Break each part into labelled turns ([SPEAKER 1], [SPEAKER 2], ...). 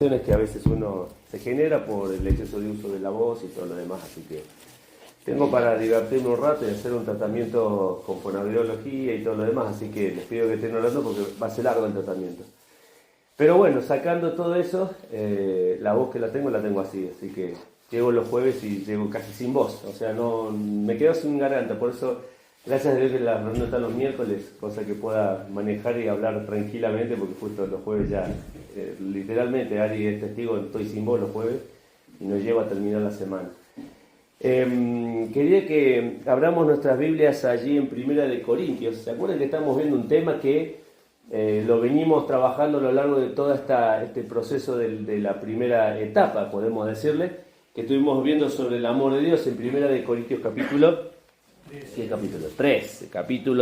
[SPEAKER 1] Que a veces uno se genera por el exceso de uso de la voz y todo lo demás, así que tengo para divertirme un rato y hacer un tratamiento con fonoaudiología y todo lo demás, así que les pido que estén orando porque va a ser largo el tratamiento. Pero bueno, sacando todo eso, la voz que la tengo así que llego los jueves y llego casi sin voz, o sea, no me quedo sin garganta, por eso gracias a Dios que la reunión está los miércoles, cosa que pueda manejar y hablar tranquilamente, porque justo los jueves ya, literalmente, Ari es testigo, estoy sin voz los jueves y nos lleva a terminar la semana. Quería que abramos nuestras Biblias allí en Primera de Corintios. ¿Se acuerdan que estamos viendo un tema que lo venimos trabajando a lo largo de todo este proceso de la primera etapa, podemos decirle, que estuvimos viendo sobre el amor de Dios en Primera de Corintios capítulo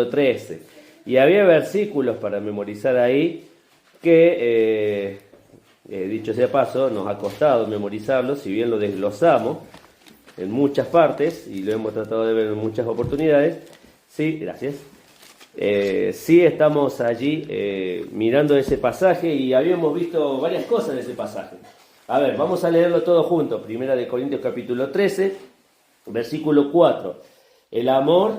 [SPEAKER 1] 13. Y había versículos para memorizar ahí que, dicho sea paso, nos ha costado memorizarlos, si bien lo desglosamos en muchas partes y lo hemos tratado de ver en muchas oportunidades. Sí, gracias. Sí estamos allí mirando ese pasaje y habíamos visto varias cosas de ese pasaje. A ver, vamos a leerlo todo junto. Primera de Corintios capítulo 13, versículo 4. El amor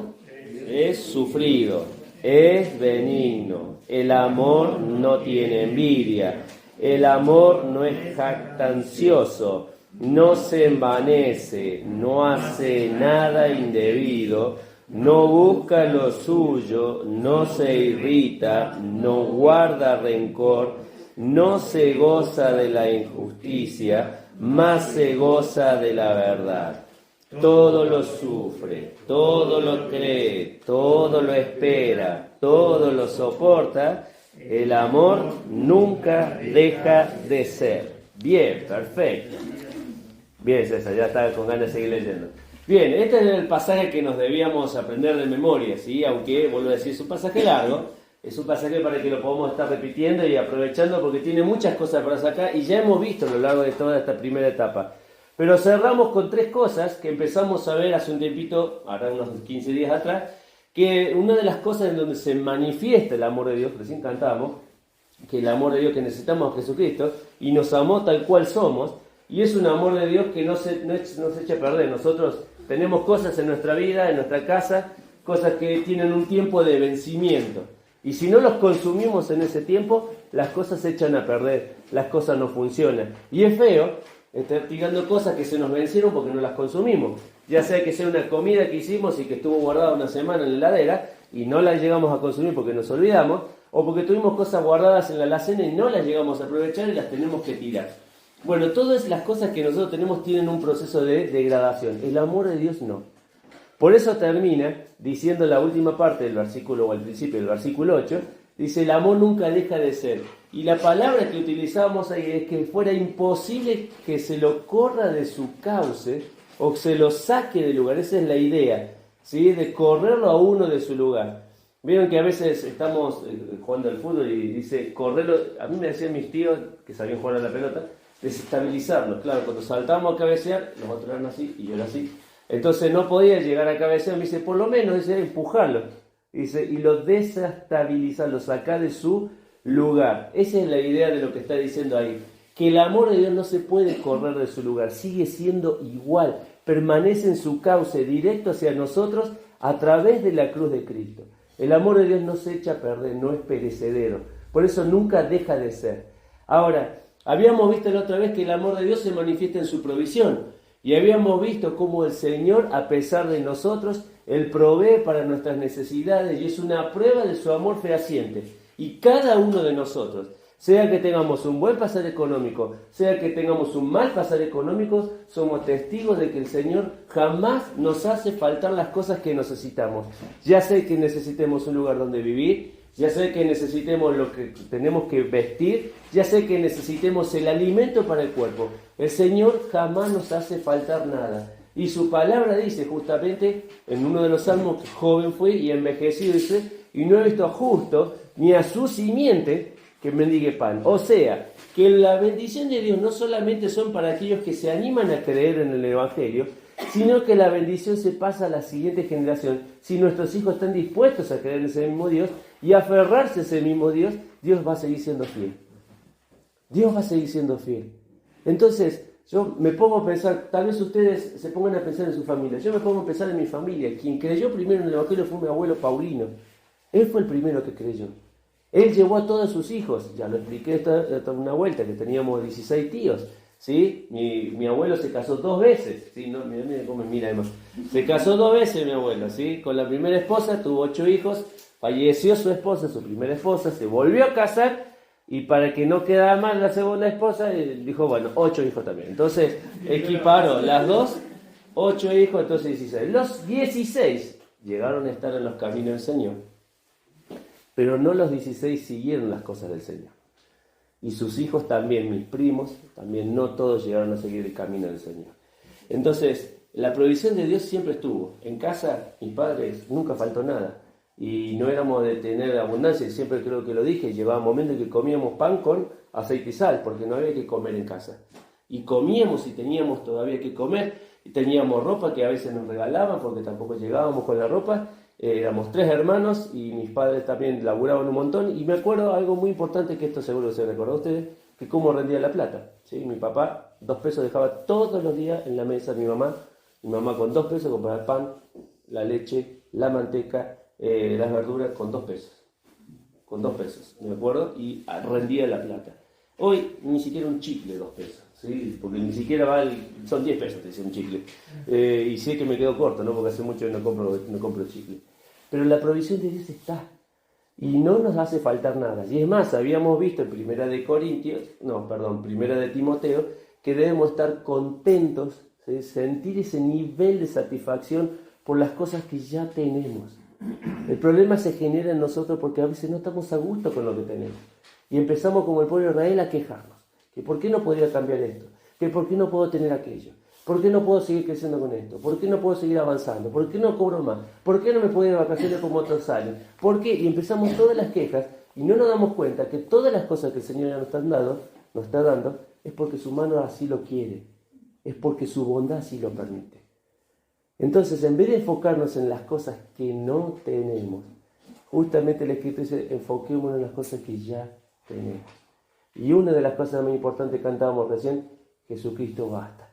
[SPEAKER 1] es sufrido, es benigno, el amor no tiene envidia, el amor no es jactancioso, no se envanece, no hace nada indebido, no busca lo suyo, no se irrita, no guarda rencor, no se goza de la injusticia, mas se goza de la verdad. Todo lo sufre, todo lo cree, todo lo espera, todo lo soporta. El amor nunca deja de ser. Bien, perfecto. Bien, César, ya está con ganas de seguir leyendo. Bien, este es el pasaje que nos debíamos aprender de memoria, ¿sí? Aunque, vuelvo a decir, es un pasaje largo, es un pasaje para que lo podamos estar repitiendo y aprovechando porque tiene muchas cosas para sacar y ya hemos visto a lo largo de toda esta primera etapa. Pero cerramos con tres cosas que empezamos a ver hace un tiempito, ahora unos 15 días atrás, que una de las cosas en donde se manifiesta el amor de Dios, recién cantábamos, que el amor de Dios que necesitamos a Jesucristo, y nos amó tal cual somos, y es un amor de Dios que no se echa a perder. Nosotros tenemos cosas en nuestra vida, en nuestra casa, cosas que tienen un tiempo de vencimiento, y si no los consumimos en ese tiempo, las cosas se echan a perder, las cosas no funcionan, y es feo estar tirando cosas que se nos vencieron porque no las consumimos, ya sea que sea una comida que hicimos y que estuvo guardada una semana en la heladera y no la llegamos a consumir porque nos olvidamos, o porque tuvimos cosas guardadas en la alacena y no las llegamos a aprovechar y las tenemos que tirar. Bueno, todas las cosas que nosotros tenemos tienen un proceso de degradación. El amor de Dios no. Por eso termina diciendo la última parte del versículo, o al principio del versículo 8, dice: el amor nunca deja de ser. Y la palabra que utilizamos ahí es que fuera imposible que se lo corra de su cauce o que se lo saque del lugar. Esa es la idea, ¿sí? De correrlo a uno de su lugar. Vieron que a veces estamos jugando al fútbol y dice correrlo. A mí me decían mis tíos que sabían jugar a la pelota, desestabilizarlo. Claro, cuando saltamos a cabecear, los otros eran así y yo era así. Entonces no podía llegar a cabecear. Me dice, por lo menos, dice, empujarlo. Dice, y lo desestabiliza, lo saca de su lugar. Esa es la idea de lo que está diciendo ahí. Que el amor de Dios no se puede correr de su lugar, sigue siendo igual, permanece en su cauce directo hacia nosotros a través de la cruz de Cristo. El amor de Dios no se echa a perder, no es perecedero, por eso nunca deja de ser. Ahora, habíamos visto la otra vez que el amor de Dios se manifiesta en su provisión, y habíamos visto cómo el Señor, a pesar de nosotros, Él provee para nuestras necesidades y es una prueba de su amor fehaciente. Y cada uno de nosotros, sea que tengamos un buen pasar económico, sea que tengamos un mal pasar económico, somos testigos de que el Señor jamás nos hace faltar las cosas que necesitamos. Ya sea que necesitemos un lugar donde vivir, ya sea que necesitemos lo que tenemos que vestir, ya sea que necesitemos el alimento para el cuerpo. El Señor jamás nos hace faltar nada. Y su palabra dice justamente en uno de los salmos: joven fui y envejecido, dice, y no he visto a justo ni a su simiente que mendigue pan. O sea, que la bendición de Dios no solamente son para aquellos que se animan a creer en el Evangelio, sino que la bendición se pasa a la siguiente generación. Si nuestros hijos están dispuestos a creer en ese mismo Dios y aferrarse a ese mismo Dios, Dios va a seguir siendo fiel. Dios va a seguir siendo fiel. Entonces, yo me pongo a pensar, tal vez ustedes se pongan a pensar en su familia. Yo me pongo a pensar en mi familia. Quien creyó primero en el Evangelio fue mi abuelo Paulino. Él fue el primero que creyó. Él llevó a todos sus hijos. Ya lo expliqué esta una vuelta, que teníamos 16 tíos. ¿Sí? Mi abuelo se casó 2 veces. ¿Sí? No, mira cómo me mira además. Se casó 2 veces mi abuelo. ¿Sí? Con la primera esposa tuvo 8 hijos. Falleció su esposa, su primera esposa. Se volvió a casar. Y para que no quedara mal la segunda esposa, dijo, bueno, 8 hijos también. Entonces, equiparó las 2, 8 hijos, entonces 16. Los 16 llegaron a estar en los caminos del Señor. Pero no los 16 siguieron las cosas del Señor. Y sus hijos también, mis primos, también no todos llegaron a seguir el camino del Señor. Entonces, la provisión de Dios siempre estuvo. En casa, mis padres, nunca faltó nada. Y no éramos de tener abundancia, y siempre creo que lo dije, llevaba momentos que comíamos pan con aceite y sal, porque no había que comer en casa. Y comíamos y teníamos todavía que comer, y teníamos ropa que a veces nos regalaban, porque tampoco llegábamos con la ropa. Éramos 3 hermanos y mis padres también laburaban un montón. Y me acuerdo algo muy importante, que esto seguro se recuerda a ustedes, que cómo rendía la plata. ¿Sí? Mi papá 2 pesos dejaba todos los días en la mesa de mi mamá con 2 pesos compraba el pan, la leche, la manteca, las verduras con 2 pesos. Con 2 pesos, me acuerdo, y rendía la plata. Hoy ni siquiera un chicle 2 pesos, ¿sí? Porque ni siquiera son 10 pesos, te decía un chicle. Y sé que me quedo corto, ¿no? Porque hace mucho que no compro chicle. Pero la provisión de Dios está. Y no nos hace faltar nada. Y es más, habíamos visto en Primera de Timoteo, que debemos estar contentos, ¿sí? Sentir ese nivel de satisfacción por las cosas que ya tenemos. El problema se genera en nosotros porque a veces no estamos a gusto con lo que tenemos. Y empezamos como el pueblo de Israel a quejarnos. Que ¿por qué no podría cambiar esto? Que ¿por qué no puedo tener aquello? ¿Por qué no puedo seguir creciendo con esto? ¿Por qué no puedo seguir avanzando? ¿Por qué no cobro más? ¿Por qué no me puedo ir de vacaciones como otros salen? ¿Por qué? Y empezamos todas las quejas y no nos damos cuenta que todas las cosas que el Señor ya nos está dando es porque su mano así lo quiere. Es porque su bondad así lo permite. Entonces, en vez de enfocarnos en las cosas que no tenemos, justamente el Escrito dice, enfoquémonos en las cosas que ya tenemos. Y una de las cosas más importantes que cantábamos recién, Jesucristo basta.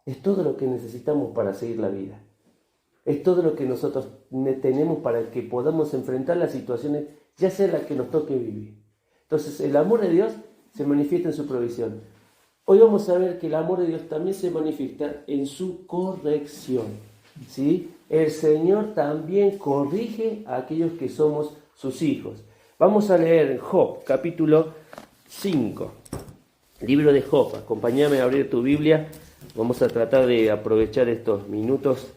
[SPEAKER 1] Es todo lo que necesitamos para seguir la vida. Es todo lo que nosotros tenemos para que podamos enfrentar las situaciones, ya sea la que nos toque vivir. Entonces, el amor de Dios se manifiesta en su provisión. Hoy vamos a ver que el amor de Dios también se manifiesta en su corrección. ¿Sí? El Señor también corrige a aquellos que somos sus hijos. Vamos a leer Job, capítulo 5. Libro de Job. Acompáñame a abrir tu Biblia. Vamos a tratar de aprovechar estos minutos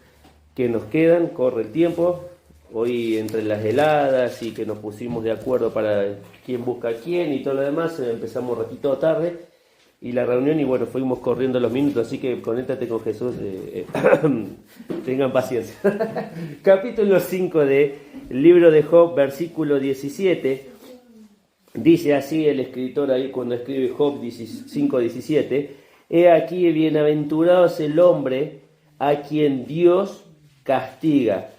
[SPEAKER 1] que nos quedan. Corre el tiempo. Hoy, entre las heladas y que nos pusimos de acuerdo para quién busca a quién y todo lo demás, empezamos un ratito tarde. Y la reunión, y bueno, fuimos corriendo los minutos, así que conéctate con Jesús, tengan paciencia. Capítulo 5 del libro de Job, versículo 17, dice así el escritor ahí cuando escribe Job 5:17, he aquí bienaventurado es el hombre a quien Dios castiga,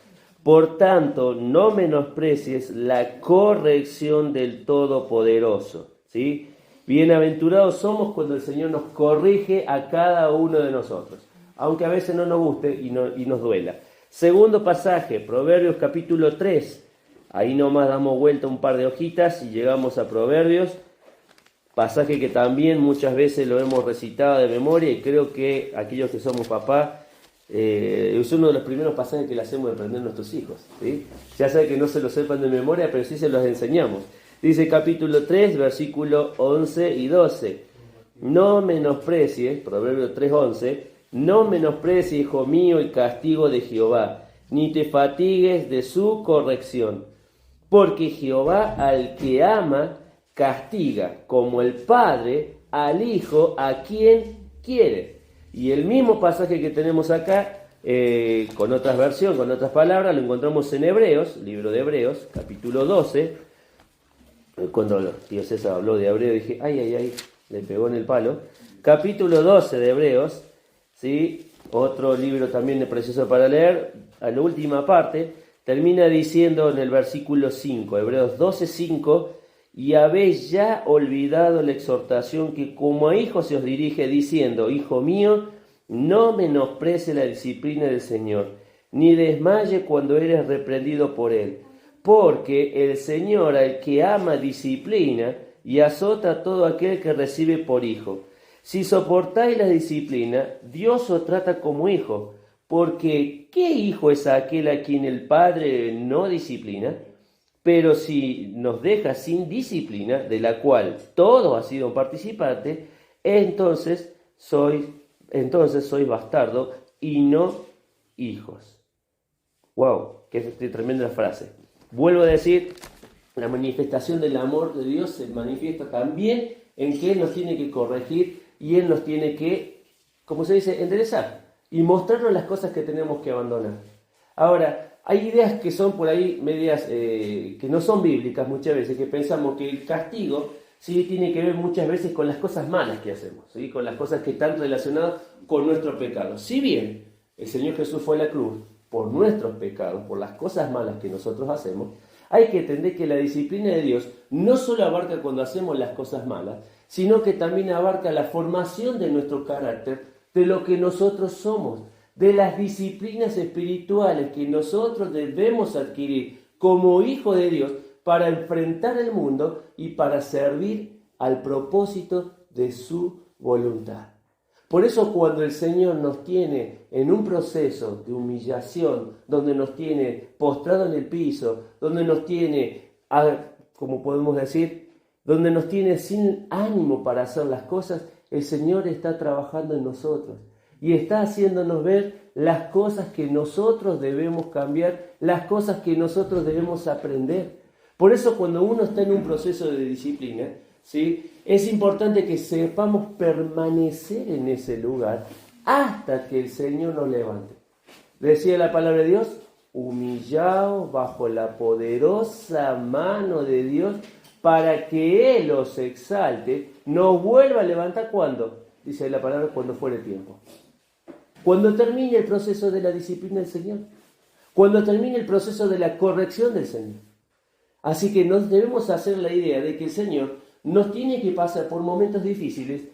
[SPEAKER 1] por tanto no menosprecies la corrección del Todopoderoso, ¿sí? Bienaventurados somos cuando el Señor nos corrige a cada uno de nosotros, aunque a veces no nos guste y nos duela. Segundo pasaje, Proverbios capítulo 3. Ahí nomás damos vuelta un par de hojitas y llegamos a Proverbios, pasaje que también muchas veces lo hemos recitado de memoria y creo que aquellos que somos papás, es uno de los primeros pasajes que le hacemos de aprender a nuestros hijos, ¿sí? Ya saben que no se lo sepan de memoria, pero sí se los enseñamos. Dice capítulo 3, versículo 11 y 12. No menosprecies, Proverbios 3:11, no menosprecies, hijo mío, el castigo de Jehová, ni te fatigues de su corrección. Porque Jehová al que ama, castiga, como el padre al hijo a quien quiere. Y el mismo pasaje que tenemos acá, con otras versiones, con otras palabras, lo encontramos en Hebreos, libro de Hebreos, capítulo 12. Cuando el tío César habló de Hebreo, dije, ay, le pegó en el palo. Capítulo 12 de Hebreos, ¿sí? Otro libro también precioso para leer. A la última parte, termina diciendo en el versículo 5, Hebreos 12:5, y habéis ya olvidado la exhortación que como a hijos se os dirige, diciendo: Hijo mío, no menosprecie la disciplina del Señor, ni desmaye cuando eres reprendido por Él. Porque el Señor al que ama disciplina y azota a todo aquel que recibe por hijo. Si soportáis la disciplina, Dios os trata como hijo. Porque ¿qué hijo es aquel a quien el Padre no disciplina? Pero si nos deja sin disciplina, de la cual todos han sido participantes, entonces sois bastardo y no hijos. ¡Wow! ¡Qué tremenda frase! Vuelvo a decir, la manifestación del amor de Dios se manifiesta también en que Él nos tiene que corregir y Él nos tiene que, como se dice, enderezar y mostrarnos las cosas que tenemos que abandonar. Ahora, hay ideas que son por ahí medias que no son bíblicas muchas veces, que pensamos que el castigo sí tiene que ver muchas veces con las cosas malas que hacemos, ¿sí? Con las cosas que están relacionadas con nuestro pecado. Si bien el Señor Jesús fue a la cruz por nuestros pecados, por las cosas malas que nosotros hacemos, hay que entender que la disciplina de Dios no solo abarca cuando hacemos las cosas malas, sino que también abarca la formación de nuestro carácter, de lo que nosotros somos, de las disciplinas espirituales que nosotros debemos adquirir como hijos de Dios para enfrentar el mundo y para servir al propósito de su voluntad. Por eso cuando el Señor nos tiene en un proceso de humillación, donde nos tiene postrado en el piso, donde nos tiene, como podemos decir, donde nos tiene sin ánimo para hacer las cosas, el Señor está trabajando en nosotros y está haciéndonos ver las cosas que nosotros debemos cambiar, las cosas que nosotros debemos aprender. Por eso cuando uno está en un proceso de disciplina, ¿sí?, es importante que sepamos permanecer en ese lugar hasta que el Señor nos levante. Decía la palabra de Dios: humillaos bajo la poderosa mano de Dios para que Él os exalte, nos vuelva a levantar. ¿Cuándo? Dice la palabra: cuando fuere tiempo. Cuando termine el proceso de la disciplina del Señor. Cuando termine el proceso de la corrección del Señor. Así que nos debemos hacer la idea de que el Señor nos tiene que pasar por momentos difíciles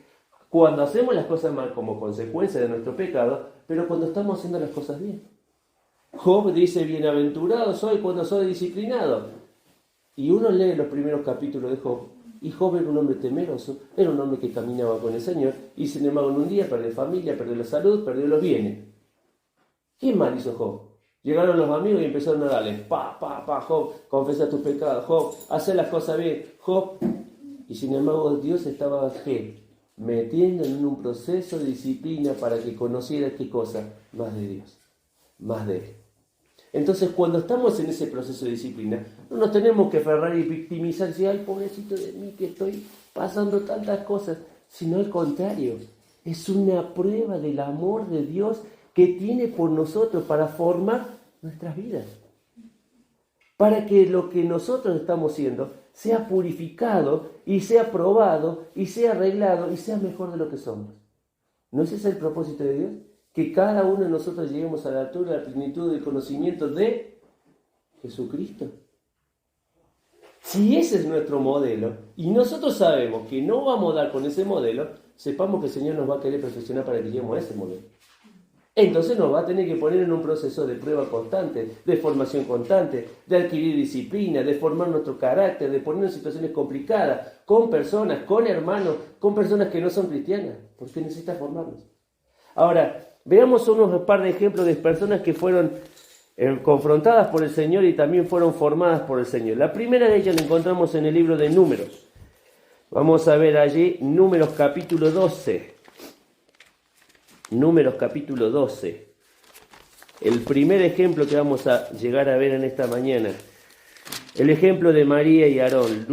[SPEAKER 1] cuando hacemos las cosas mal como consecuencia de nuestro pecado, pero cuando estamos haciendo las cosas bien. Job dice: bienaventurado soy cuando soy disciplinado. Y uno lee los primeros capítulos de Job, y Job era un hombre temeroso, era un hombre que caminaba con el Señor, y sin embargo en un día perdió familia, perdió la salud, perdió los bienes. ¿Qué mal hizo Job? Llegaron los amigos y empezaron a darle: Job, confesa tus pecados, Job, haz las cosas bien, Job. Y sin embargo Dios estaba, ¿qué?, metiendo en un proceso de disciplina para que conociera qué cosa, más de Dios, más de Él. Entonces cuando estamos en ese proceso de disciplina, no nos tenemos que aferrar y victimizar y decir: ay, pobrecito de mí que estoy pasando tantas cosas, sino al contrario, es una prueba del amor de Dios que tiene por nosotros para formar nuestras vidas, para que lo que nosotros estamos haciendo sea purificado y sea probado y sea arreglado y sea mejor de lo que somos. ¿No ese es el propósito de Dios? Que cada uno de nosotros lleguemos a la altura, a la plenitud del conocimiento de Jesucristo. Si ese es nuestro modelo y nosotros sabemos que no vamos a dar con ese modelo, sepamos que el Señor nos va a querer perfeccionar para que lleguemos a ese modelo. Entonces nos va a tener que poner en un proceso de prueba constante, de formación constante, de adquirir disciplina, de formar nuestro carácter, de ponernos en situaciones complicadas, con personas, con hermanos, con personas que no son cristianas, porque necesita formarnos. Ahora, veamos un par de ejemplos de personas que fueron confrontadas por el Señor y también fueron formadas por el Señor. La primera de ellas la encontramos en el libro de Números. Vamos a ver allí Números capítulo 12. Números capítulo 12. El primer ejemplo que vamos a llegar a ver en esta mañana. El ejemplo de María y Aarón.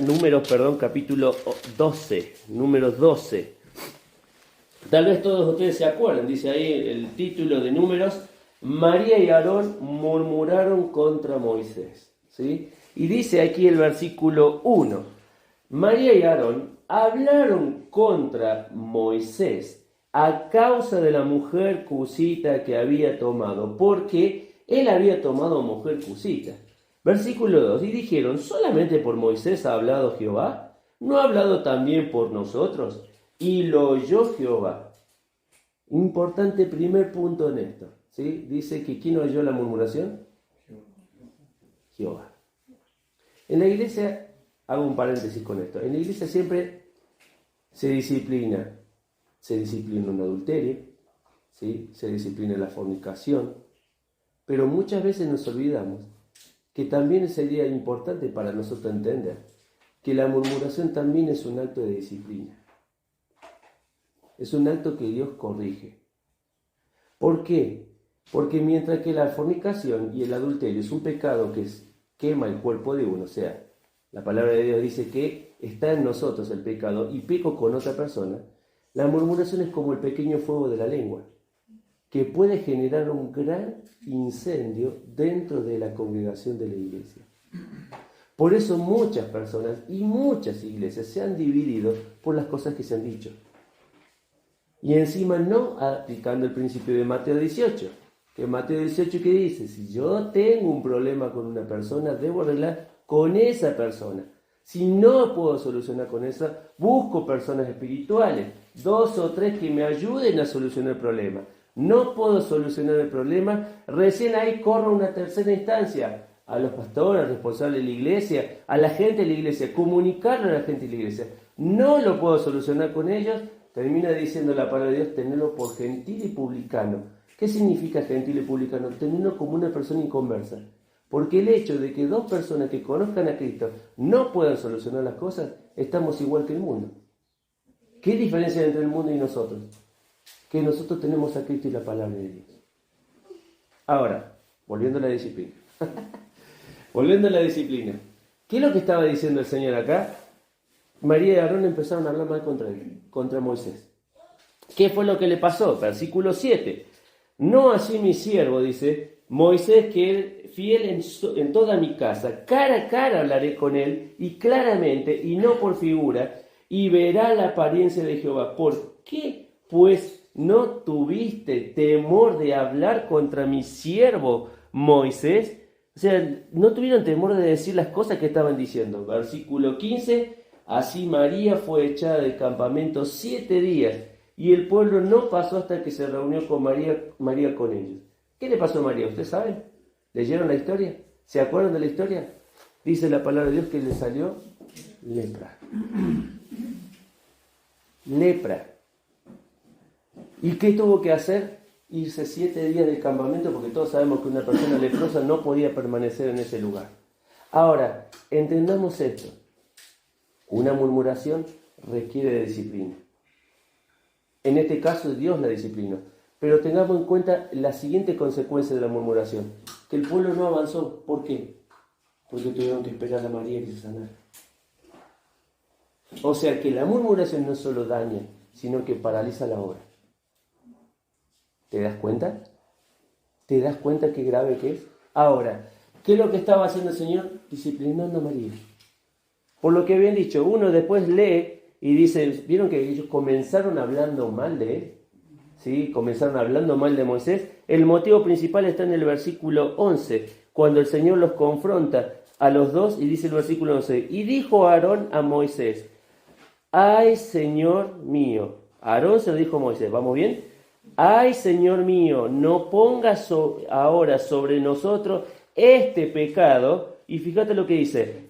[SPEAKER 1] Números capítulo 12. Números 12. Tal vez todos ustedes se acuerdan, dice ahí el título de Números: María y Aarón murmuraron contra Moisés. ¿Sí? Y dice aquí el versículo 1: María y Aarón hablaron contra Moisés a causa de la mujer cusita que había tomado, porque él había tomado mujer cusita. Versículo 2. Y dijeron, ¿solamente por Moisés ha hablado Jehová? ¿No ha hablado también por nosotros? Y lo oyó Jehová. Importante primer punto en esto, ¿sí? Dice que ¿quién oyó la murmuración? Jehová. En la iglesia, hago un paréntesis con esto, en la iglesia siempre se disciplina un adulterio, ¿sí? Se disciplina la fornicación, pero muchas veces nos olvidamos que también sería importante para nosotros entender que la murmuración también es un acto de disciplina. Es un acto que Dios corrige. ¿Por qué? Porque mientras que la fornicación y el adulterio es un pecado que quema el cuerpo de uno, o sea, la palabra de Dios dice que está en nosotros el pecado y peco con otra persona, la murmuración es como el pequeño fuego de la lengua, que puede generar un gran incendio dentro de la congregación de la iglesia. Por eso muchas personas y muchas iglesias se han dividido por las cosas que se han dicho. Y encima no aplicando el principio de Mateo 18. Que Mateo 18 que dice, si yo tengo un problema con una persona, debo arreglar con esa persona. Si no puedo solucionar con esa, busco personas espirituales, 2 o 3 que me ayuden a solucionar el problema. No puedo solucionar el problema, recién ahí corro a una tercera instancia, a los pastores, al responsable de la iglesia, a la gente de la iglesia, comunicarle a la gente de la iglesia. No lo puedo solucionar con ellos. Termina diciendo la palabra de Dios, tenerlo por gentil y publicano. ¿Qué significa gentil y publicano? Tenerlo como una persona inconversa. Porque el hecho de que 2 personas que conozcan a Cristo no puedan solucionar las cosas, estamos igual que el mundo. ¿Qué diferencia hay entre el mundo y nosotros? Que nosotros tenemos a Cristo y la palabra de Dios. Ahora, volviendo a la disciplina. Volviendo a la disciplina. ¿Qué es lo que estaba diciendo el Señor acá? María y Aarón empezaron a hablar mal contra él, contra Moisés. ¿Qué fue lo que le pasó? Versículo 7. No así mi siervo, dice, Moisés, que es fiel en toda mi casa. Cara a cara hablaré con él, y claramente, y no por figura, y verá la apariencia de Jehová. ¿Por qué, pues, no tuviste temor de hablar contra mi siervo Moisés? O sea, no tuvieron temor de decir las cosas que estaban diciendo. Versículo 15. Así María fue echada del campamento 7 días, y el pueblo no pasó hasta que se reunió con María con ellos. ¿Qué le pasó a María? ¿Ustedes saben? ¿Leyeron la historia? ¿Se acuerdan de la historia? Dice la palabra de Dios que le salió lepra. Lepra. ¿Y qué tuvo que hacer? Irse 7 días del campamento, porque todos sabemos que una persona leprosa no podía permanecer en ese lugar. Ahora, entendamos esto. Una murmuración requiere de disciplina. En este caso, Dios la disciplinó. Pero tengamos en cuenta la siguiente consecuencia de la murmuración. Que el pueblo no avanzó. ¿Por qué? Porque tuvieron que esperar a María que se sanara. O sea que la murmuración no solo daña, sino que paraliza la obra. ¿Te das cuenta? ¿Te das cuenta qué grave que es? Ahora, ¿qué es lo que estaba haciendo el Señor? Disciplinando a María. Por lo que habían dicho, uno después lee y dice, ¿vieron que ellos comenzaron hablando mal de él? ¿Sí? Comenzaron hablando mal de Moisés. El motivo principal está en el versículo 11, cuando el Señor los confronta a los dos y dice el versículo 11, y dijo Aarón a Moisés, ¡ay, Señor mío! Aarón se lo dijo a Moisés, ¿vamos bien? ¡Ay, Señor mío! No pongas ahora sobre nosotros este pecado. Y fíjate lo que dice,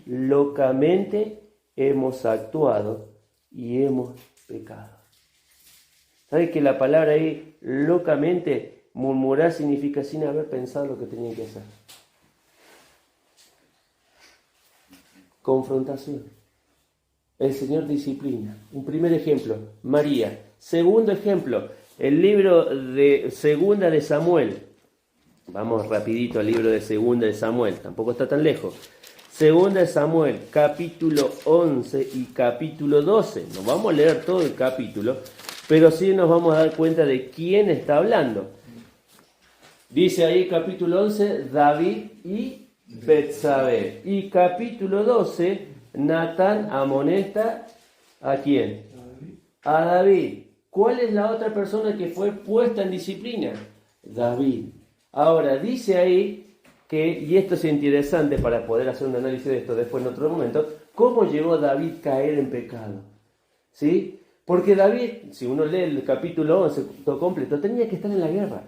[SPEAKER 1] locamente hemos actuado y hemos pecado. ¿Sabes que la palabra ahí, locamente, murmurar significa sin haber pensado lo que tenían que hacer? Confrontación. El Señor disciplina. Un primer ejemplo, María. Segundo ejemplo, el libro de Segunda de Samuel. Vamos rapidito al libro de Segunda de Samuel, tampoco está tan lejos. Segunda de Samuel, capítulo 11 y capítulo 12. No vamos a leer todo el capítulo, pero sí nos vamos a dar cuenta de quién está hablando. Dice ahí capítulo 11, David y Betsabé. Y capítulo 12, Natán amonesta ¿a quién? A David. ¿Cuál es la otra persona que fue puesta en disciplina? David. Ahora, dice ahí y esto es interesante para poder hacer un análisis de esto después en otro momento, cómo llegó David a caer en pecado. ¿Sí? Porque David, si uno lee el capítulo 11 todo completo, tenía que estar en la guerra.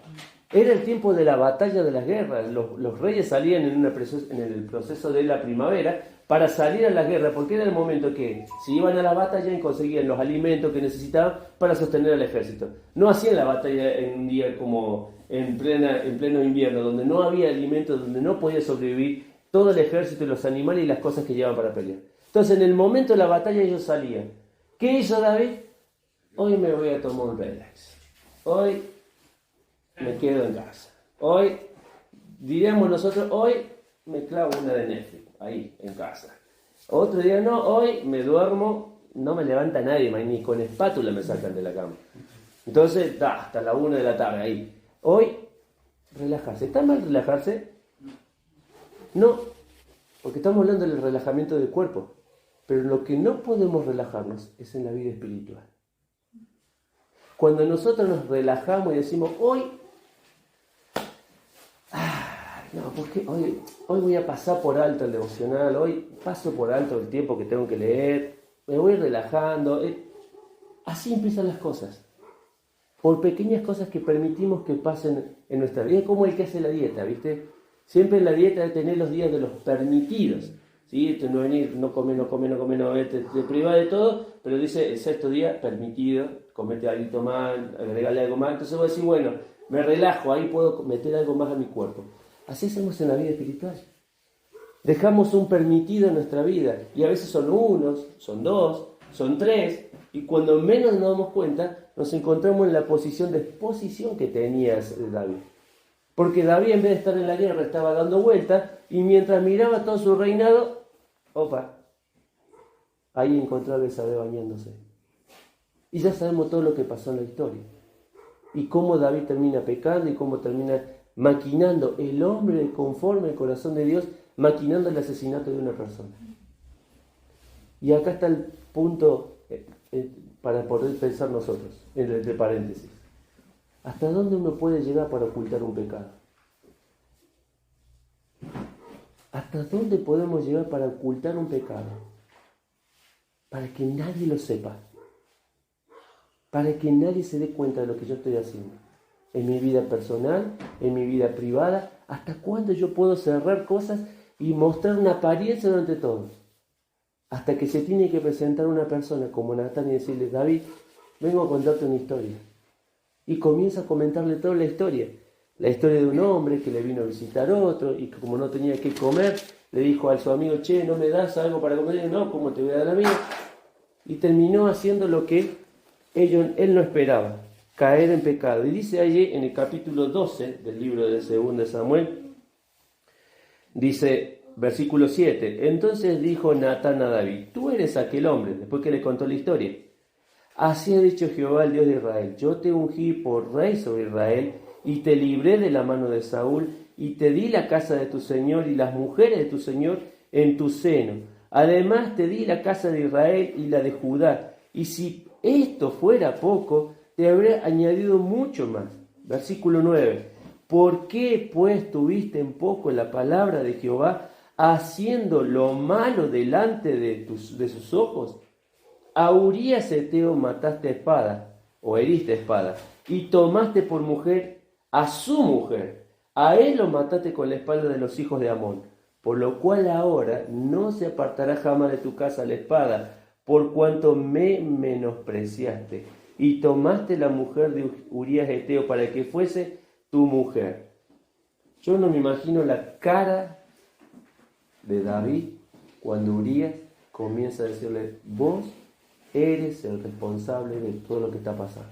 [SPEAKER 1] Era el tiempo de la batalla de las guerras. Los reyes salían en el proceso de la primavera para salir a la guerra, porque era el momento que se iban a la batalla y conseguían los alimentos que necesitaban para sostener al ejército. No hacían la batalla en un día como en pleno invierno, donde no había alimentos, donde no podía sobrevivir todo el ejército y los animales y las cosas que llevaban para pelear. Entonces, en el momento de la batalla ellos salían. ¿Qué hizo David? Hoy me voy a tomar un relax. Hoy me quedo en casa. Hoy, diríamos nosotros, hoy me clavo una de Netflix, ahí, en casa. Otro día no, hoy me duermo, no me levanta nadie, ni con espátula me sacan de la cama. Entonces, hasta la 1 de la tarde, ahí. Hoy, relajarse. ¿Está mal relajarse? No, porque estamos hablando del relajamiento del cuerpo. Pero lo que no podemos relajarnos es en la vida espiritual. Cuando nosotros nos relajamos y decimos, hoy, no, porque hoy voy a pasar por alto el devocional, hoy paso por alto el tiempo que tengo que leer, me voy relajando. Así empiezan las cosas. Por pequeñas cosas que permitimos que pasen en nuestra vida. Es como el que hace la dieta, ¿viste? Siempre en la dieta hay que tener los días de los permitidos. ¿Sí? No venir, no come, te priva de todo, pero dice el sexto día, permitido, comete algo más, agregale algo más. Entonces voy a decir, bueno, me relajo, ahí puedo meter algo más a mi cuerpo. Así hacemos en la vida espiritual. Dejamos un permitido en nuestra vida, y a veces son unos, son dos, son tres, y cuando menos nos damos cuenta, nos encontramos en la posición de exposición que tenía David. Porque David, en vez de estar en la guerra, estaba dando vueltas, y mientras miraba todo su reinado, ahí encontró a Betsabé bañándose. Y ya sabemos todo lo que pasó en la historia. Y cómo David termina pecando, y cómo termina maquinando el hombre conforme al corazón de Dios, maquinando el asesinato de una persona. Y acá está el punto para poder pensar nosotros, entre paréntesis. ¿Hasta dónde uno puede llegar para ocultar un pecado? ¿Hasta dónde podemos llegar para ocultar un pecado? Para que nadie lo sepa. Para que nadie se dé cuenta de lo que yo estoy haciendo. En mi vida personal, en mi vida privada. ¿Hasta cuándo yo puedo cerrar cosas y mostrar una apariencia durante todo? Hasta que se tiene que presentar una persona como Natán y decirle, David, vengo a contarte una historia. Y comienza a comentarle toda la historia. La historia de un hombre que le vino a visitar otro y que como no tenía que comer, le dijo a su amigo, che, ¿no me das algo para comer? Y no, ¿cómo te voy a dar a mí? Y terminó haciendo lo que él no esperaba, caer en pecado. Y dice allí en el capítulo 12 del libro de 2 Samuel, dice, versículo 7, entonces dijo Natán a David, tú eres aquel hombre, después que le contó la historia. Así ha dicho Jehová, el Dios de Israel, yo te ungí por rey sobre Israel, y te libré de la mano de Saúl, y te di la casa de tu señor y las mujeres de tu señor en tu seno. Además te di la casa de Israel y la de Judá, y si esto fuera poco, te habré añadido mucho más. Versículo 9, ¿por qué pues tuviste en poco la palabra de Jehová, haciendo lo malo delante de sus ojos? A Urías Eteo mataste a espada, o heriste a espada, y tomaste por mujer a su mujer. A él lo mataste con la espada de los hijos de Amón, por lo cual ahora no se apartará jamás de tu casa la espada, por cuanto me menospreciaste, y tomaste la mujer de Urías Eteo para que fuese tu mujer. Yo no me imagino la cara de David cuando Urías comienza a decirle, vos eres el responsable de todo lo que está pasando.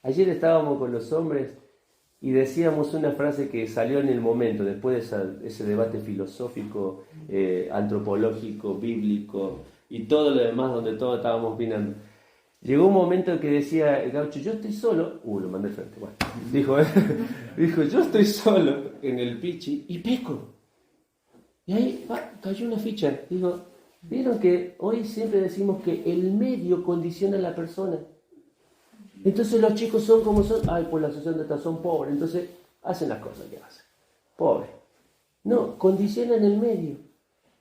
[SPEAKER 1] Ayer estábamos con los hombres y decíamos una frase que salió en el momento, después de ese debate filosófico, antropológico, bíblico y todo lo demás donde todos estábamos opinando. Llegó un momento en que decía el gaucho, yo estoy solo, lo mandé al frente, bueno, dijo, yo estoy solo en el pichi y peco. Y ahí cayó una ficha, digo, vieron que hoy siempre decimos que el medio condiciona a la persona. Entonces los chicos son como son, por la sociedad de esta son pobres, entonces hacen las cosas que hacen. Pobre. No, condiciona en el medio.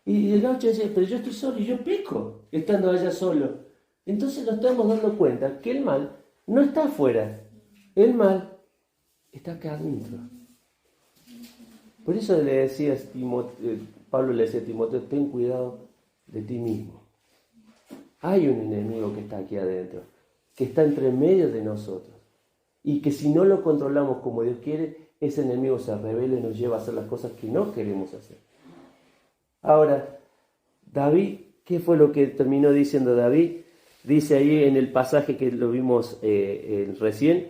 [SPEAKER 1] Y el gaucho dice, pero yo estoy solo y yo peco estando allá solo. Entonces nos estamos dando cuenta que el mal no está afuera. El mal está acá adentro. Por eso le decía Pablo le decía a Timoteo, ten cuidado de ti mismo. Hay un enemigo que está aquí adentro, que está entre medio de nosotros. Y que si no lo controlamos como Dios quiere, ese enemigo se revela y nos lleva a hacer las cosas que no queremos hacer. Ahora, David, ¿qué fue lo que terminó diciendo David? Dice ahí en el pasaje que lo vimos recién,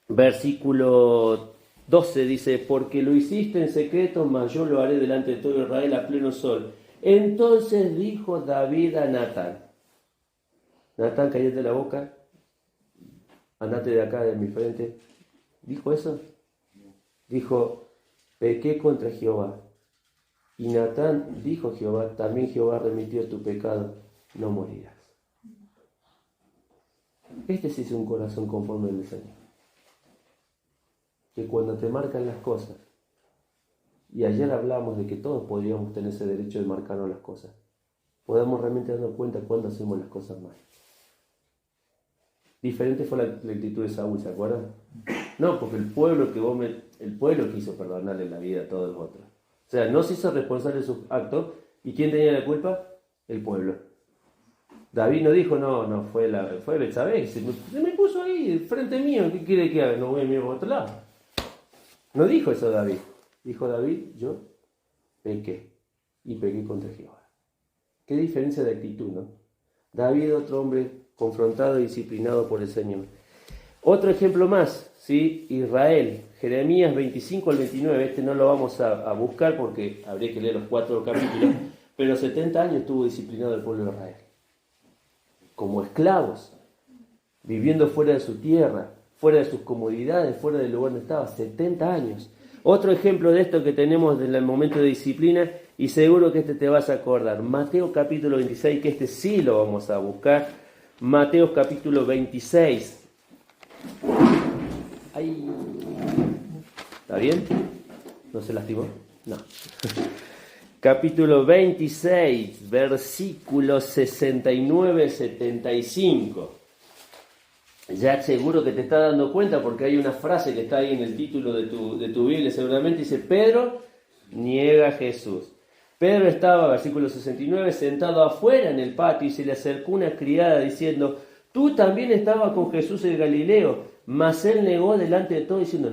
[SPEAKER 1] versículo 12, dice, porque lo hiciste en secreto, mas yo lo haré delante de todo Israel a pleno sol. Entonces dijo David a Natán, Natán, cállate la boca, andate de acá de mi frente. ¿Dijo eso? Dijo, pequé contra Jehová. Y Natán dijo a Jehová, también Jehová remitió tu pecado, no morirás. Este sí es un corazón conforme al Señor. Que cuando te marcan las cosas, y ayer hablamos de que todos podríamos tener ese derecho de marcarnos las cosas, podamos realmente darnos cuenta cuando hacemos las cosas mal. Diferente fue la actitud de Saúl, ¿se acuerdan? No, porque el pueblo quiso perdonarle la vida a todos los otros. O sea, no se hizo responsable de sus actos. ¿Y quién tenía la culpa? El pueblo. David no dijo, no, fue Betsabé, se me puso ahí frente mío, ¿qué quiere que haga? No voy a mirar por otro lado. No dijo eso David. Dijo David, yo pequé y pequé contra Jehová. Qué diferencia de actitud, ¿no? David, otro hombre confrontado y disciplinado por el Señor. Otro ejemplo más, ¿sí? Israel, Jeremías 25 al 29, este no lo vamos a buscar porque habría que leer los 4 capítulos, pero 70 años estuvo disciplinado el pueblo de Israel. Como esclavos, viviendo fuera de su tierra, fuera de sus comodidades, fuera del lugar donde estaba, 70 años. Otro ejemplo de esto que tenemos en el momento de disciplina, y seguro que este te vas a acordar, Mateo capítulo 26, que este sí lo vamos a buscar, Mateo capítulo 26. Ay. ¿Está bien? ¿No se lastimó? No. Capítulo 26, versículos 69-75. Ya seguro que te estás dando cuenta porque hay una frase que está ahí en el título de tu Biblia seguramente, dice, Pedro niega a Jesús. Pedro estaba, versículo 69, sentado afuera en el patio y se le acercó una criada diciendo, tú también estabas con Jesús el Galileo, mas él negó delante de todos diciendo,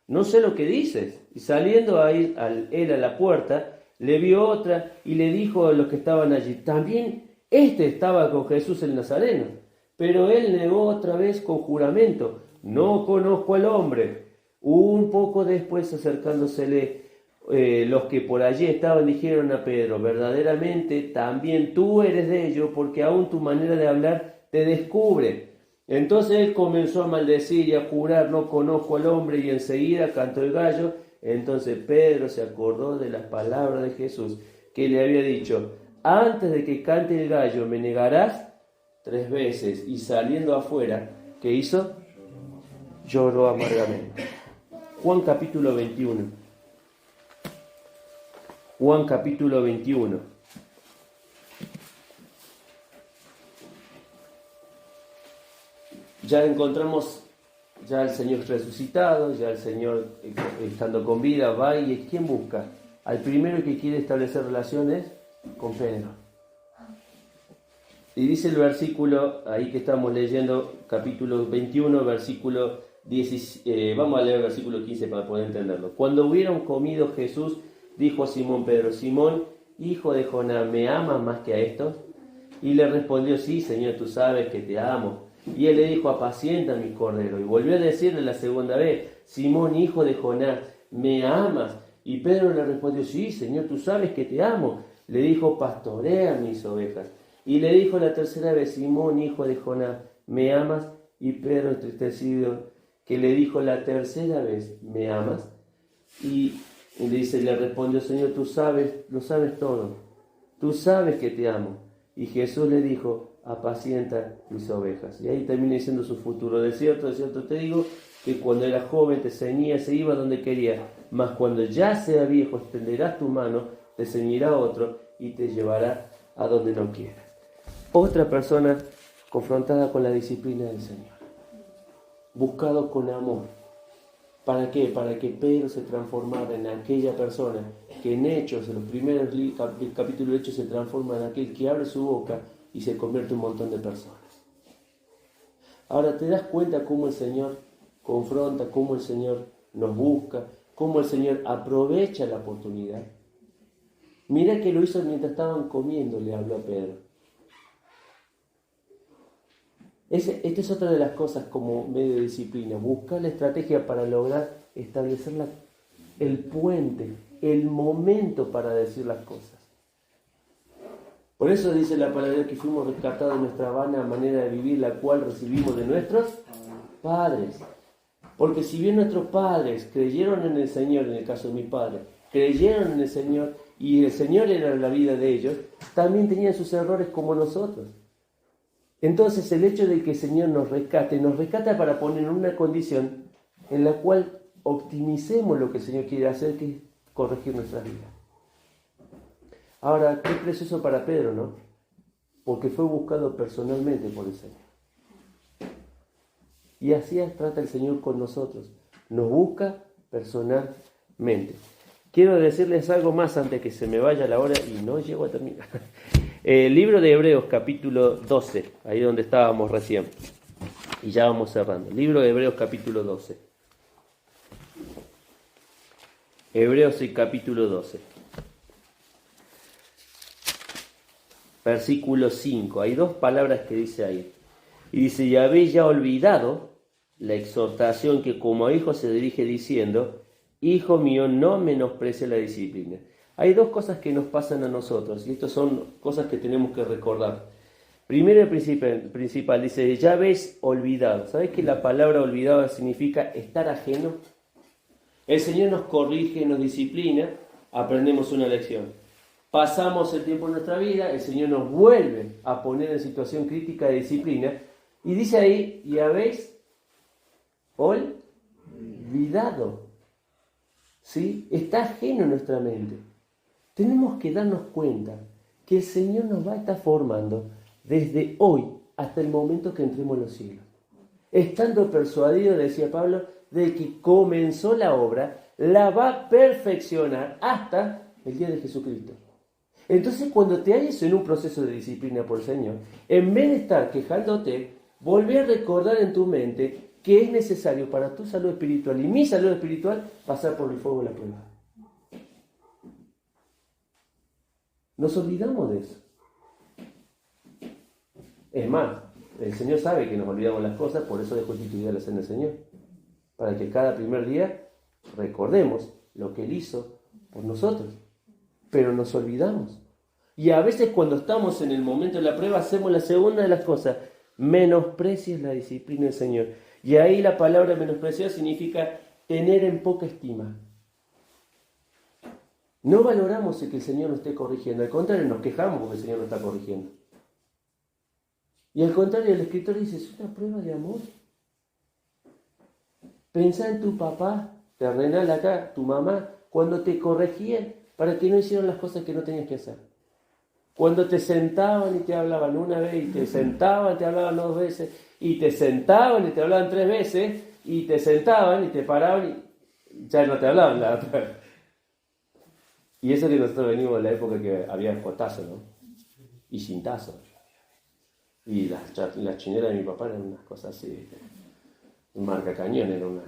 [SPEAKER 1] no sé lo que dices. Y saliendo él a la puerta, le vio otra y le dijo a los que estaban allí, también estaba con Jesús el Nazareno. Pero él negó otra vez con juramento, no conozco al hombre. Un poco después, acercándosele, los que por allí estaban dijeron a Pedro, verdaderamente también tú eres de ellos, porque aún tu manera de hablar te descubre. Entonces él comenzó a maldecir y a jurar, no conozco al hombre, y enseguida cantó el gallo. Entonces Pedro se acordó de las palabras de Jesús, que le había dicho, antes de que cante el gallo me negarás 3 veces, y saliendo afuera, ¿qué hizo? Lloró amargamente. Juan capítulo 21. Juan capítulo 21. Ya encontramos ya al Señor resucitado, ya el Señor estando con vida, va y ¿quién busca? Al primero que quiere establecer relaciones con Pedro. Y dice el versículo, ahí que estamos leyendo, capítulo 21, versículo 10, vamos a leer el versículo 15 para poder entenderlo. Cuando hubieron comido, Jesús dijo a Simón Pedro, Simón, hijo de Jonás, ¿me amas más que a estos? Y le respondió, sí, Señor, tú sabes que te amo. Y él le dijo, apacienta mis corderos. Y volvió a decirle la segunda vez, Simón, hijo de Jonás, ¿me amas? Y Pedro le respondió, sí, Señor, tú sabes que te amo. Le dijo, pastorea mis ovejas. Y le dijo la tercera vez, Simón, hijo de Jonás, ¿me amas? Y Pedro, entristecido, que le dijo la tercera vez, ¿me amas? Y le respondió, Señor, tú sabes, lo sabes todo. Tú sabes que te amo. Y Jesús le dijo, apacienta mis ovejas. Y ahí termina diciendo su futuro. De cierto te digo, que cuando era joven te ceñía, se iba donde quería. mas cuando ya sea viejo extenderás tu mano, te ceñirá otro y te llevará a donde no quieras. Otra persona confrontada con la disciplina del Señor, buscado con amor. ¿Para qué? Para que Pedro se transformara en aquella persona que en Hechos, en los primeros capítulos de Hechos, se transforma en aquel que abre su boca y se convierte en un montón de personas. Ahora, ¿te das cuenta cómo el Señor confronta, cómo el Señor nos busca, cómo el Señor aprovecha la oportunidad? Mira que lo hizo mientras estaban comiendo, le habló a Pedro. Esta es otra de las cosas como medio de disciplina, buscar la estrategia para lograr establecer el puente, el momento para decir las cosas. Por eso dice la palabra que fuimos rescatados de nuestra vana manera de vivir, la cual recibimos de nuestros padres. Porque si bien nuestros padres creyeron en el Señor, en el caso de mi padre, creyeron en el Señor y el Señor era la vida de ellos, también tenían sus errores como nosotros. Entonces el hecho de que el Señor nos rescata para poner en una condición en la cual optimicemos lo que el Señor quiere hacer, que es corregir nuestra vida. Ahora, qué precioso para Pedro, ¿no? Porque fue buscado personalmente por el Señor. Y así trata el Señor con nosotros. Nos busca personalmente. Quiero decirles algo más antes que se me vaya la hora y no llego a terminar. El libro de Hebreos, capítulo 12, ahí donde estábamos recién. Y ya vamos cerrando. Libro de Hebreos, capítulo 12. Hebreos, capítulo 12. Versículo 5. Hay dos palabras que dice ahí. Y dice, y habéis ya olvidado la exhortación que como a hijos se dirige diciendo, hijo mío, no menosprecie la disciplina. Hay dos cosas que nos pasan a nosotros, y estas son cosas que tenemos que recordar. Primero y principal, dice, ya habéis olvidado. ¿Sabes que la palabra olvidado significa estar ajeno? El Señor nos corrige, nos disciplina, aprendemos una lección. Pasamos el tiempo en nuestra vida, el Señor nos vuelve a poner en situación crítica de disciplina, y dice ahí, y habéis olvidado. ¿Sí? Está ajeno en nuestra mente. Tenemos que darnos cuenta que el Señor nos va a estar formando desde hoy hasta el momento que entremos en los cielos. Estando persuadido, decía Pablo, de que comenzó la obra, la va a perfeccionar hasta el día de Jesucristo. Entonces, cuando te halles en un proceso de disciplina por el Señor, en vez de estar quejándote, volvé a recordar en tu mente que es necesario para tu salud espiritual y mi salud espiritual pasar por el fuego de la prueba. Nos olvidamos de eso. Es más, el Señor sabe que nos olvidamos las cosas, por eso dejó instituida la cena del Señor. Para que cada primer día recordemos lo que Él hizo por nosotros. Pero nos olvidamos. Y a veces cuando estamos en el momento de la prueba hacemos la segunda de las cosas. Menosprecies la disciplina del Señor. Y ahí la palabra menospreciar significa tener en poca estima. No valoramos el que el Señor nos esté corrigiendo. Al contrario, nos quejamos porque el Señor nos está corrigiendo. Y al contrario, el escritor dice, es una prueba de amor. Pensá en tu papá terrenal acá, tu mamá, cuando te corregían para que no hicieran las cosas que no tenías que hacer. Cuando te sentaban y te hablaban una vez, y te sentaban y te hablaban dos veces, y te sentaban y te hablaban tres veces, y te sentaban y te paraban y ya no te hablaban la otra vez. Y eso que nosotros venimos de la época que había jotazo, ¿no? Y cintazo. Y las chineras de mi papá eran unas cosas así, marca cañón, era una...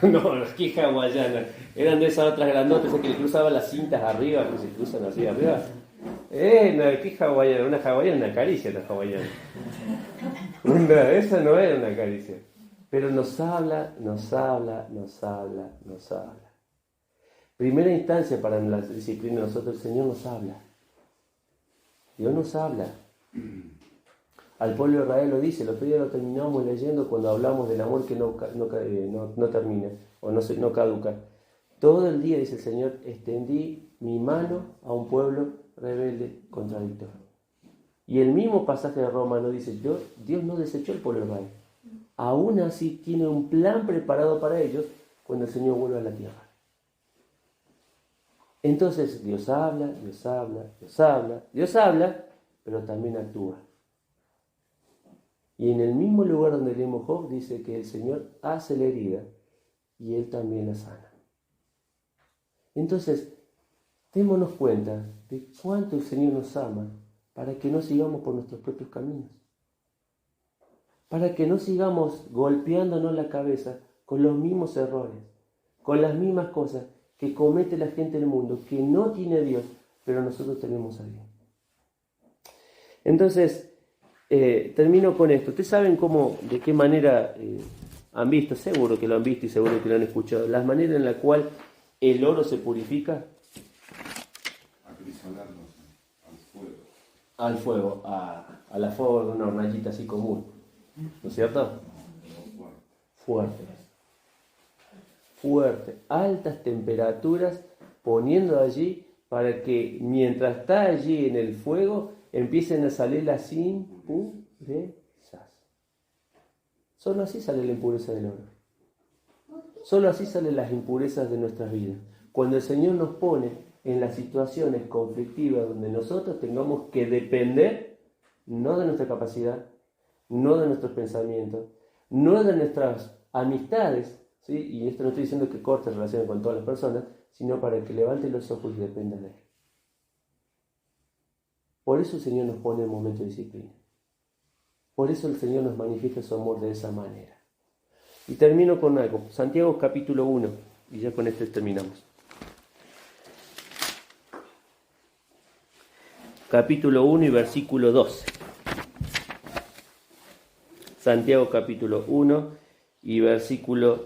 [SPEAKER 1] No, las que hawaianas. Eran de esas otras grandotas que le cruzaban las cintas arriba, que se cruzan así arriba. No, ¿qué hawaiana? Una hawaiana, una caricia la hawaiana. Esa no era una caricia. Pero nos habla. Primera instancia para la disciplina de nosotros, el Señor nos habla. Dios nos habla. Al pueblo de Israel lo dice, el otro día lo terminamos leyendo cuando hablamos del amor que no termina o no caduca. Todo el día, dice el Señor, extendí mi mano a un pueblo rebelde, contradictorio. Y el mismo pasaje de Romano dice, Dios no desechó el pueblo de Israel. Aún así tiene un plan preparado para ellos cuando el Señor vuelve a la tierra. Entonces Dios habla, Dios habla, Dios habla, Dios habla, pero también actúa. Y en el mismo lugar donde leemos Job dice que el Señor hace la herida y Él también la sana. Entonces, démonos cuenta de cuánto el Señor nos ama para que no sigamos por nuestros propios caminos. Para que no sigamos golpeándonos la cabeza con los mismos errores, con las mismas cosas que comete la gente del mundo, que no tiene a Dios, pero nosotros tenemos a Dios. Entonces, termino con esto. ¿Ustedes saben de qué manera han visto? Seguro que lo han visto y seguro que lo han escuchado. Las maneras en la cual el oro se purifica.
[SPEAKER 2] Acrisolarnos al fuego.
[SPEAKER 1] Al fuego, a la fuego de una hornallita así común. ¿No es cierto? Fuerte. Altas temperaturas poniendo allí para que mientras está allí en el fuego empiecen a salir las impurezas. Solo así sale la impureza del oro. Solo así salen las impurezas de nuestras vidas. Cuando el Señor nos pone en las situaciones conflictivas donde nosotros tengamos que depender no de nuestra capacidad, no de nuestros pensamientos, no de nuestras amistades, ¿sí? Y esto no estoy diciendo que corte relaciones con todas las personas, sino para que levante los ojos y dependa de Él. Por eso el Señor nos pone en momento de disciplina. Por eso el Señor nos manifiesta su amor de esa manera. Y termino con algo. Santiago capítulo 1, y ya con esto terminamos. Capítulo 1 y versículo 12. Santiago capítulo 1 y versículo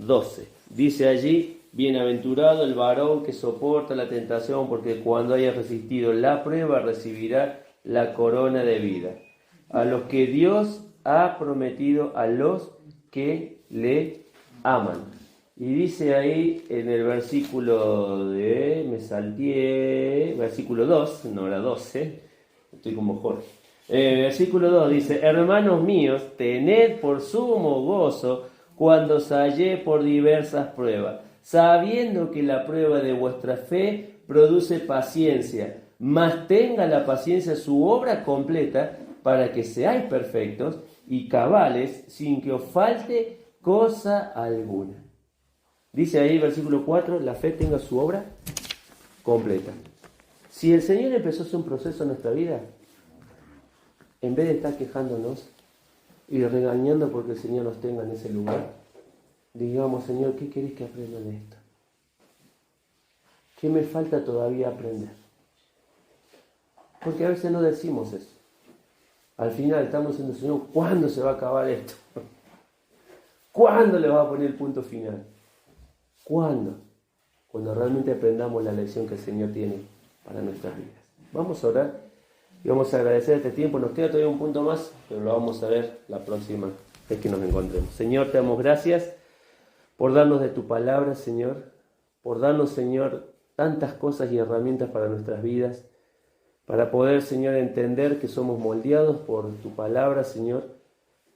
[SPEAKER 1] 12. Dice allí: bienaventurado el varón que soporta la tentación, porque cuando haya resistido la prueba recibirá la corona de vida, a los que Dios ha prometido a los que le aman. Y dice ahí en el versículo versículo 2, no era 12, estoy como Jorge. Versículo 2 dice: hermanos míos, tened por sumo gozo cuando os hallé por diversas pruebas, sabiendo que la prueba de vuestra fe produce paciencia, mas tenga la paciencia su obra completa, para que seáis perfectos y cabales, sin que os falte cosa alguna. Dice ahí versículo 4, la fe tenga su obra completa. Si el Señor empezó a hacer un proceso en nuestra vida, en vez de estar quejándonos y regañando porque el Señor nos tenga en ese lugar, digamos: Señor, ¿qué querés que aprenda de esto? ¿Qué me falta todavía aprender? Porque a veces no decimos eso. Al final estamos diciendo: Señor, ¿cuándo se va a acabar esto? ¿Cuándo le va a poner el punto final? ¿Cuándo? Cuando realmente aprendamos la lección que el Señor tiene para nuestras vidas. Vamos a orar y vamos a agradecer este tiempo. Nos queda todavía un punto más, pero lo vamos a ver la próxima vez que nos encontremos. Señor, te damos gracias por darnos de tu palabra, Señor, por darnos, Señor, tantas cosas y herramientas para nuestras vidas, para poder, Señor, entender que somos moldeados por tu palabra, Señor,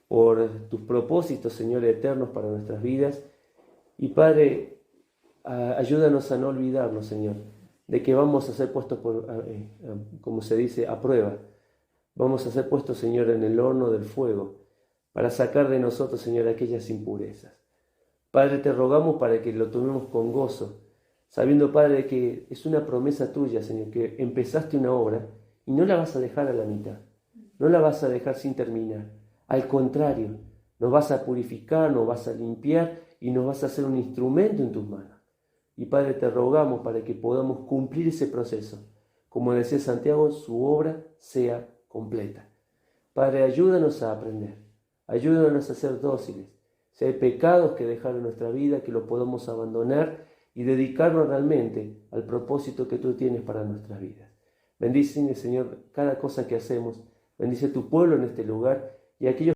[SPEAKER 1] por tus propósitos, Señor, eternos para nuestras vidas. Y Padre, ayúdanos a no olvidarnos, Señor, de que vamos a ser puestos, como se dice, a prueba. Vamos a ser puestos, Señor, en el horno del fuego, para sacar de nosotros, Señor, aquellas impurezas. Padre, te rogamos para que lo tomemos con gozo, sabiendo, Padre, que es una promesa tuya, Señor, que empezaste una obra y no la vas a dejar a la mitad, no la vas a dejar sin terminar. Al contrario, nos vas a purificar, nos vas a limpiar y nos vas a hacer un instrumento en tus manos. Y Padre, te rogamos para que podamos cumplir ese proceso. Como decía Santiago, su obra sea completa. Padre, ayúdanos a aprender, ayúdanos a ser dóciles. Si hay pecados que dejar en nuestra vida, que lo podamos abandonar y dedicarnos realmente al propósito que tú tienes para nuestras vidas. Bendice, Señor, cada cosa que hacemos. Bendice tu pueblo en este lugar y aquellos